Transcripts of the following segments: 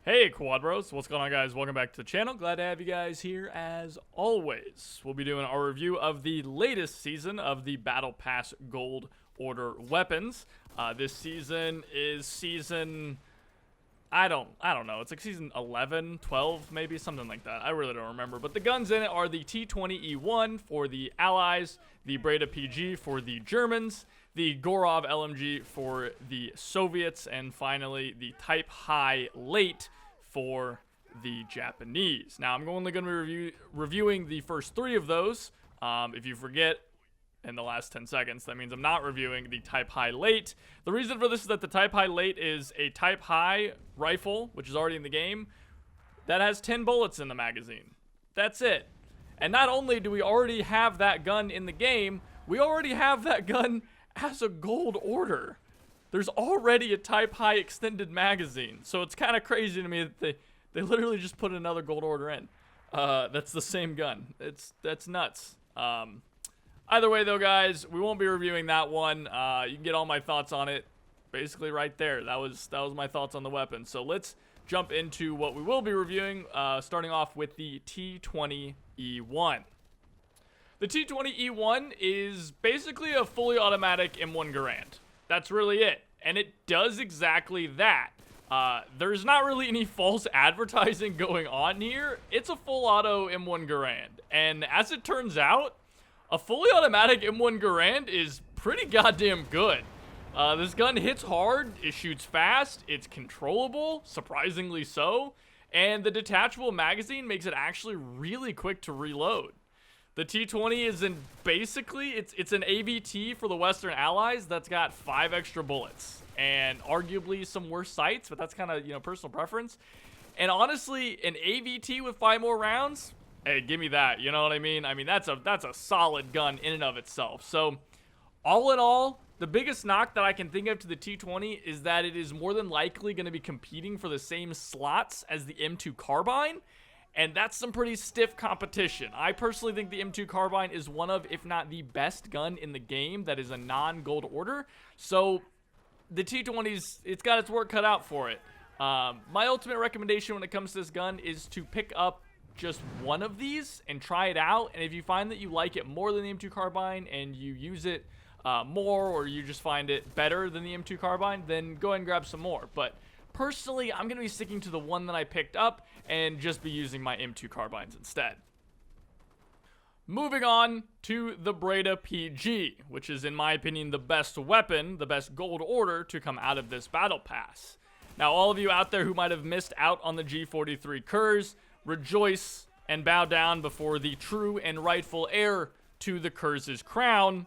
Hey Quad Bros, what's going on guys? Welcome back to the channel. Glad to have you guys here as always. We'll be doing our review of the latest season of the Battle Pass Gold Order weapons. This season is season, I don't know, it's like season 11, 12 maybe, something like that. I really don't remember, but the guns in it are the T20E1 for the Allies, the BRAA PG for the Germans, the GOROV LMG for the Soviets, and finally the Type Hei late for the Japanese. Now, I'm only going to be reviewing the first three of those. If you forget in the last 10 seconds, that means I'm not reviewing the Type Hei late. The reason for this is that the Type Hei late is a Type Hei rifle, which is already in the game, that has 10 bullets in the magazine. That's it. And not only do we already have that gun in the game, we already have that gun as a gold order. There's already a Type Hei extended magazine, so it's kind of crazy to me that they literally just put another gold order in. That's the same gun. That's nuts. Either way though, guys, we won't be reviewing that one. You can get all my thoughts on it basically right there. That was my thoughts on the weapon. So let's jump into what we will be reviewing, starting off with the T20E1. The T20E1 is basically a fully automatic M1 Garand. That's really it. And it does exactly that. There's not really any false advertising going on here. It's a full auto M1 Garand. And as it turns out, a fully automatic M1 Garand is pretty goddamn good. This gun hits hard, it shoots fast, it's controllable, surprisingly so. And the detachable magazine makes it actually really quick to reload. The T20 is in basically, it's an AVT for the Western Allies that's got 5 extra bullets. And arguably some worse sights, but that's kind of, you know, personal preference. And honestly, an AVT with 5 more rounds, hey, give me that, you know what I mean? I mean, that's a solid gun in and of itself. So, all in all, the biggest knock that I can think of to the T20 is that it is more than likely going to be competing for the same slots as the M2 Carbine. And that's some pretty stiff competition. I personally think the M2 Carbine is one of, if not the best gun in the game that is a non-gold order. So, the T20's, it's got its work cut out for it. My ultimate recommendation when it comes to this gun is to pick up just one of these and try it out. And if you find that you like it more than the M2 Carbine and you use it more, or you just find it better than the M2 Carbine, then go ahead and grab some more. But personally, I'm going to be sticking to the one that I picked up and just be using my M2 Carbines instead. Moving on to the BRAA PG, which is, in my opinion, the best weapon, the best gold order to come out of this battle pass. Now, all of you out there who might have missed out on the G43 Kurs, rejoice and bow down before the true and rightful heir to the Kurs' crown,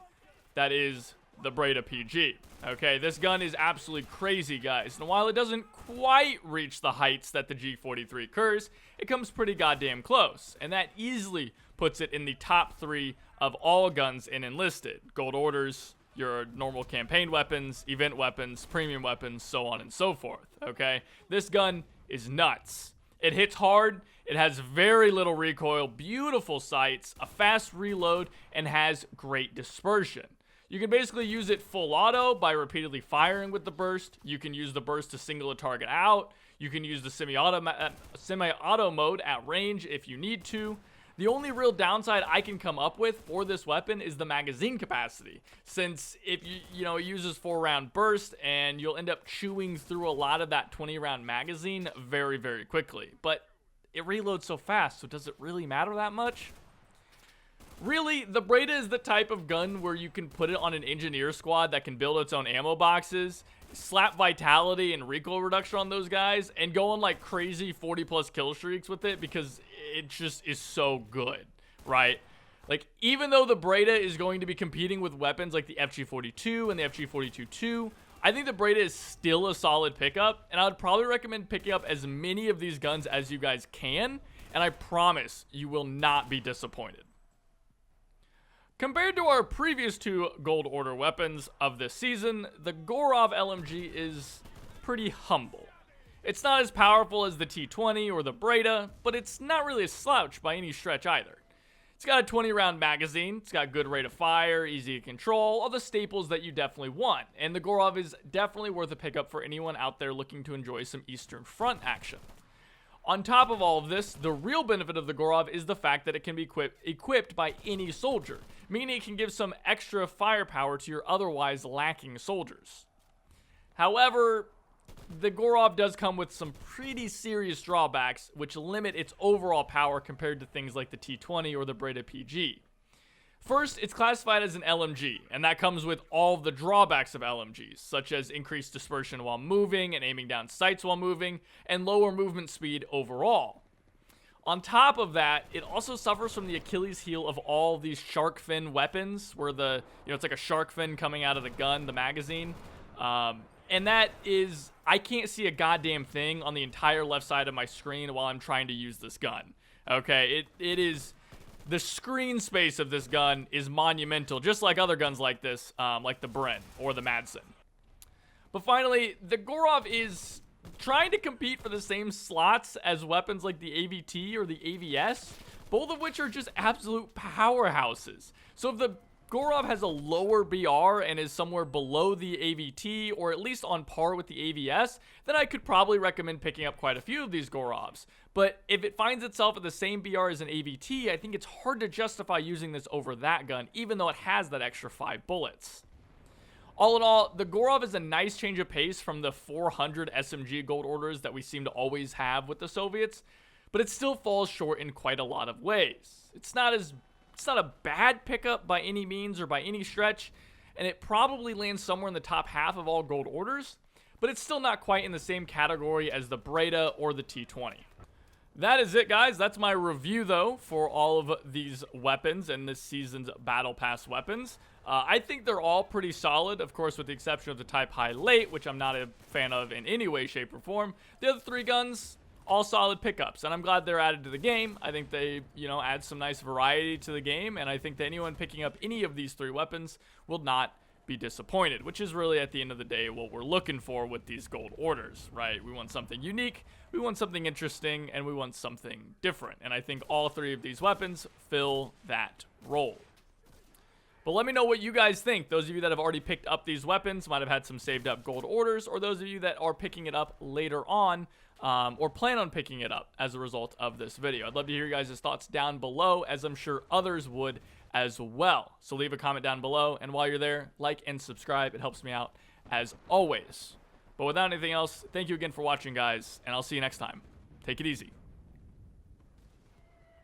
that is the BRAA PG. Okay, this gun is absolutely crazy, guys. And while it doesn't quite reach the heights that the G43 Kurs, it comes pretty goddamn close. And that easily puts it in the top 3 of all guns in Enlisted. Gold orders, your normal campaign weapons, event weapons, premium weapons, so on and so forth. Okay, this gun is nuts. It hits hard, it has very little recoil, beautiful sights, a fast reload, and has great dispersion. You can basically use it full auto by repeatedly firing with the burst. You can use the burst to single a target out. You can use the semi-auto mode at range if you need to. The only real downside I can come up with for this weapon is the magazine capacity, since if you know, it uses 4-round burst and you'll end up chewing through a lot of that 20-round magazine very, very quickly. But it reloads so fast, so does it really matter that much? Really, the BRAA is the type of gun where you can put it on an engineer squad that can build its own ammo boxes, slap vitality and recoil reduction on those guys, and go on like crazy 40+ kill streaks with it because it just is so good, right? Like, even though the BRAA is going to be competing with weapons like the FG42 and the FG42-2, I think the BRAA is still a solid pickup, and I would probably recommend picking up as many of these guns as you guys can, and I promise you will not be disappointed. Compared to our previous 2 gold order weapons of this season, the GOROV LMG is pretty humble. It's not as powerful as the T20 or the BRAA, but it's not really a slouch by any stretch either. It's got a 20-round magazine, it's got good rate of fire, easy to control, all the staples that you definitely want, and the GOROV is definitely worth a pickup for anyone out there looking to enjoy some Eastern Front action. On top of all of this, the real benefit of the GOROV is the fact that it can be equipped by any soldier, meaning it can give some extra firepower to your otherwise lacking soldiers. However, the GOROV does come with some pretty serious drawbacks, which limit its overall power compared to things like the T20 or the BRAA PG. First, it's classified as an LMG, and that comes with all the drawbacks of LMGs, such as increased dispersion while moving and aiming down sights while moving, and lower movement speed overall. On top of that, it also suffers from the Achilles heel of all these shark fin weapons, where it's like a shark fin coming out of the gun, the magazine. And that is, I can't see a goddamn thing on the entire left side of my screen while I'm trying to use this gun. Okay, it is... The screen space of this gun is monumental, just like other guns like this, like the Bren or the Madsen. But finally, the GOROV is trying to compete for the same slots as weapons like the AVT or the AVS, both of which are just absolute powerhouses. So if the GOROV has a lower BR and is somewhere below the AVT, or at least on par with the AVS, then I could probably recommend picking up quite a few of these GOROVs. But if it finds itself at the same BR as an AVT, I think it's hard to justify using this over that gun, even though it has that extra 5 bullets. All in all, the GOROV is a nice change of pace from the 400 SMG gold orders that we seem to always have with the Soviets, but it still falls short in quite a lot of ways. It's not a bad pickup by any means or by any stretch, and it probably lands somewhere in the top half of all gold orders, but it's still not quite in the same category as the BRAA or the T20. That is it, guys. That's my review, though, for all of these weapons and this season's Battle Pass weapons. I think they're all pretty solid, of course, with the exception of the Type Hei late, which I'm not a fan of in any way, shape, or form. The other 3 guns, all solid pickups, and I'm glad they're added to the game. I think they, add some nice variety to the game, and I think that anyone picking up any of these 3 weapons will not be disappointed, which is really, at the end of the day, what we're looking for with these gold orders, right? We want something unique, we want something interesting, and we want something different, and I think all 3 of these weapons fill that role. But let me know what you guys think. Those of you that have already picked up these weapons might have had some saved up gold orders, or those of you that are picking it up later on, or plan on picking it up as a result of this video. I'd love to hear you guys' thoughts down below, as I'm sure others would as well. So leave a comment down below, and while you're there, like and subscribe. It helps me out as always. But without anything else, thank you again for watching, guys, and I'll see you next time. Take it easy.